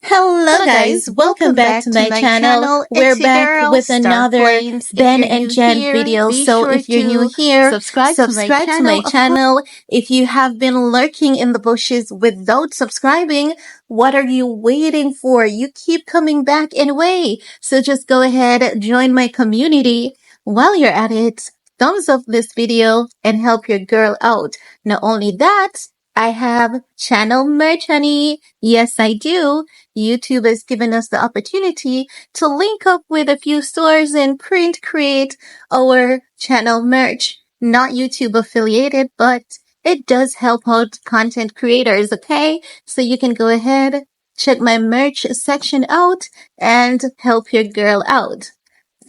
Hello guys, welcome back to my channel. We're back with another Ben and Jen video. So if you're new here, subscribe to my channel. If you have been lurking in the bushes without subscribing, what are you waiting for? You keep coming back anyway. So just go ahead, join my community. While you're at it, thumbs up this video and help your girl out. Not only that, I have channel merch, honey. Yes, I do. YouTube has given us the opportunity to link up with a few stores and create our channel merch. Not YouTube affiliated, but it does help out content creators, okay? So you can go ahead, check my merch section out and help your girl out.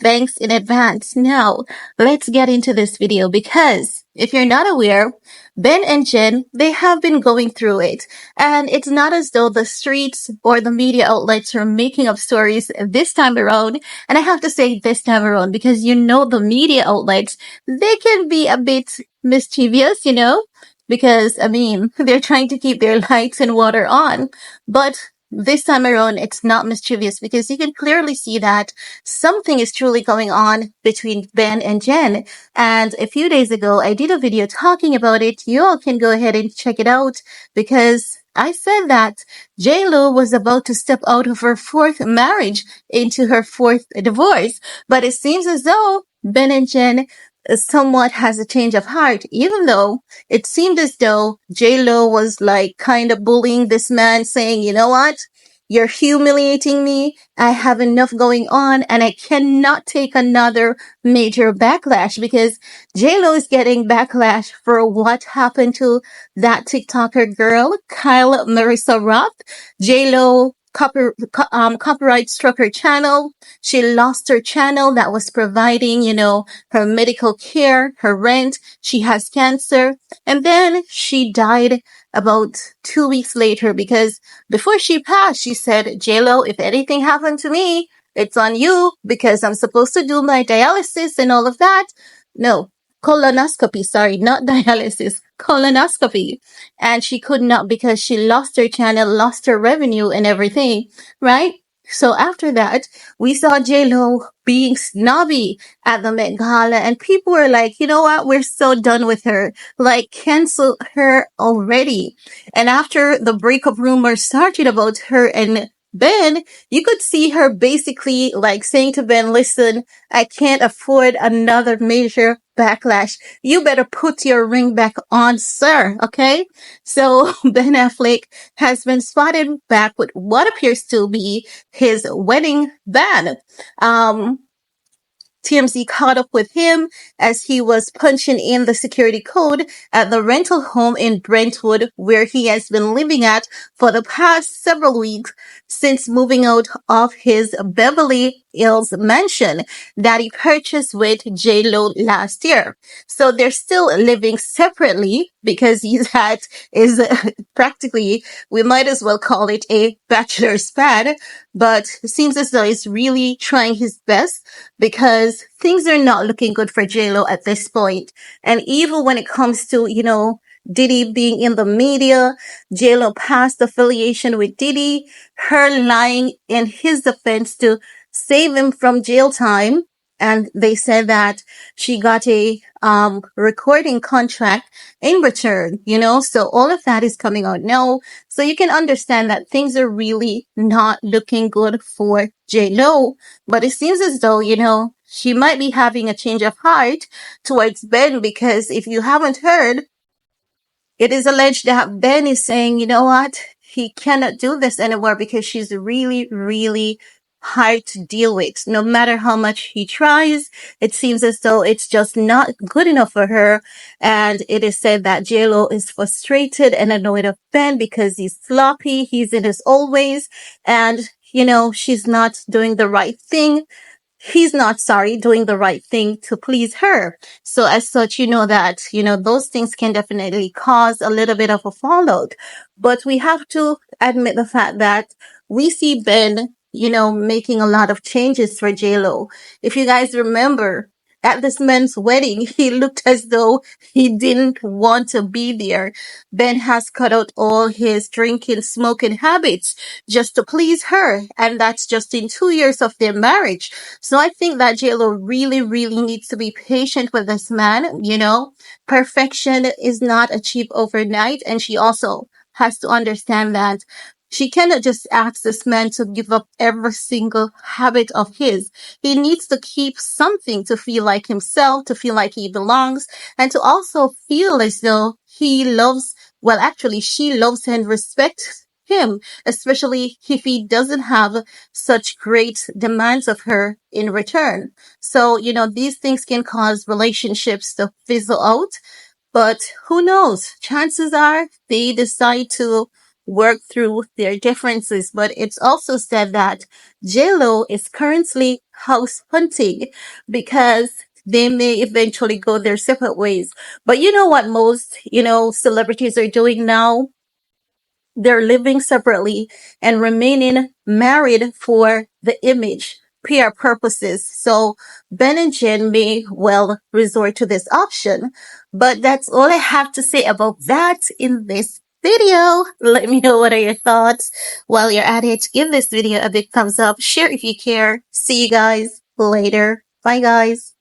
Thanks in advance. Now, let's get into this video because if you're not aware, Ben and Jen, they have been going through it. And it's not as though the streets or the media outlets are making up stories this time around. And I have to say this time around because you know the media outlets, they can be a bit mischievous, because they're trying to keep their lights and water on. But this time around, it's not mischievous because you can clearly see that something is truly going on between Ben and Jen. And a few days ago, I did a video talking about it. You all can go ahead and check it out because I said that J-Lo was about to step out of her fourth marriage into her fourth divorce. But it seems as though Ben and Jen somewhat has a change of heart, even though it seemed as though J-Lo was like kind of bullying this man, saying, you know what? You're humiliating me. I have enough going on and I cannot take another major backlash because J-Lo is getting backlash for what happened to that TikToker girl, Kyle Marissa Roth. J-Lo copyright struck her channel. She lost her channel that was providing, her medical care, her rent. She has cancer. And then she died about 2 weeks later because before she passed, she said, J-Lo, if anything happened to me, it's on you because I'm supposed to do my dialysis and all of that. No, colonoscopy, sorry, not dialysis, colonoscopy. And she could not because she lost her channel, lost her revenue and everything, right? So after that, we saw J-Lo being snobby at the Met Gala and people were like, you know what? We're so done with her. Like, cancel her already. And after the breakup rumors started about her and Ben, you could see her basically like saying to Ben, listen, I can't afford another major backlash. You better put your ring back on, sir. Okay. So Ben Affleck has been spotted back with what appears to be his wedding band. TMZ caught up with him as he was punching in the security code at the rental home in Brentwood, where he has been living at for the past several weeks since moving out of his Beverly Hills mansion that he purchased with J-Lo last year. So they're still living separately because that is practically, we might as well call it a bachelor's pad, but it seems as though he's really trying his best because things are not looking good for J-Lo at this point. And even when it comes to, Diddy being in the media, J-Lo past affiliation with Diddy, her lying in his defense to save him from jail time. And they said that she got a recording contract in return, so all of that is coming out now. So you can understand that things are really not looking good for J-Lo. But it seems as though, she might be having a change of heart towards Ben because if you haven't heard, it is alleged that Ben is saying, you know what? He cannot do this anymore because she's really, really hard to deal with. No matter how much he tries, it seems as though it's just not good enough for her. And it is said that J-Lo is frustrated and annoyed of Ben because he's sloppy. He's in his old ways. And, she's not doing the right thing. He's not, doing the right thing to please her. So as such, that, those things can definitely cause a little bit of a fallout. But we have to admit the fact that we see Ben, making a lot of changes for J-Lo. If you guys remember, at this man's wedding, he looked as though he didn't want to be there. Ben has cut out all his drinking, smoking habits just to please her. And that's just in 2 years of their marriage. So I think that JLo really, really needs to be patient with this man. Perfection is not achieved overnight. And she also has to understand that she cannot just ask this man to give up every single habit of his. He needs to keep something to feel like himself, to feel like he belongs, and to also feel as though he loves, well, actually, she loves and respects him, especially if he doesn't have such great demands of her in return. So, these things can cause relationships to fizzle out, but who knows? Chances are they decide to work through their differences. But it's also said that JLo is currently house hunting because they may eventually go their separate ways. But you know what most, celebrities are doing now? They're living separately and remaining married for the image, PR purposes. So Ben and Jen may well resort to this option. But that's all I have to say about that in this video. Let me know what are your thoughts. While you're at it, give this video a big thumbs up. Share if you care. See you guys later. Bye guys.